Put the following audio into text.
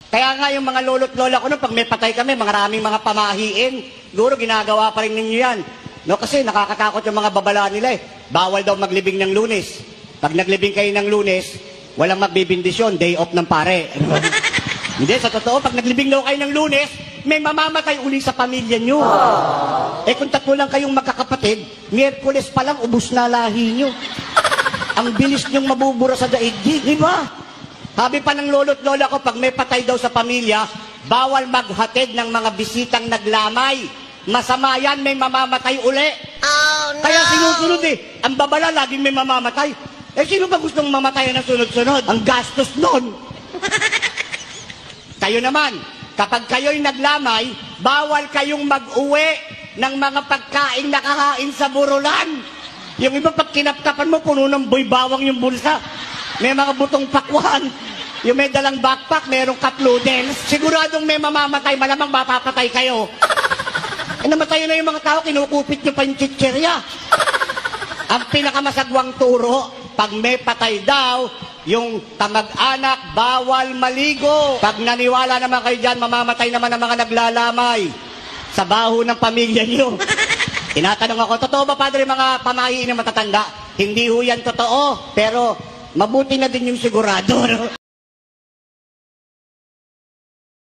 Kaya nga yung mga lolo't lola ko pag may patay kami, maraming mga pamahiin. Siguro ginagawa pa rin ninyo yan. No, kasi nakakatakot yung mga babala nila eh. Bawal daw maglibing ng Lunes. Pag naglibing kayo ng Lunes, walang magbibindisyon, day off ng pare. Hindi, sa totoo, pag naglibing daw kayo ng Lunes, may mamamatay uli sa pamilya nyo. Eh kung tatlo lang kayong magkakapatid, Miyerkules pa lang, ubus na lahi nyo. Ang bilis nyong mabubura sa daigdig, di ba? Sabi pa ng lolo't lola ko, pag may patay daw sa pamilya, bawal maghatid ng mga bisitang naglamay. Masama yan, may mamamatay uli. Oh, no! Kaya sinusunod eh. Ang babala, laging may mamamatay. Eh, sino ba gustong mamatay na sunod-sunod? Ang gastos nun. Kayo naman, kapag kayo'y naglamay, bawal kayong mag-uwi ng mga pagkain nakahain sa burulan. Yung iba, pag kinapkapan mo, puno ng boy bawang yung bulsa. May mga butong pakwan. Yung may dalang backpack, merong cup noodles. Siguradong may mamamatay, malamang mapapatay kayo. Eh, namatay na yung mga tao, kinukupit nyo pa yung chichirya. Ang pinakamasagwang turo, pag may patay daw, yung kamag-anak, bawal maligo. Pag naniwala naman kayo dyan, mamamatay naman ang mga naglalamay sa baho ng pamilya nyo. Tinatanong ako, totoo ba, Padre, mga pamahiin na matatanda? Hindi ho yan totoo, pero mabuti na din yung sigurado.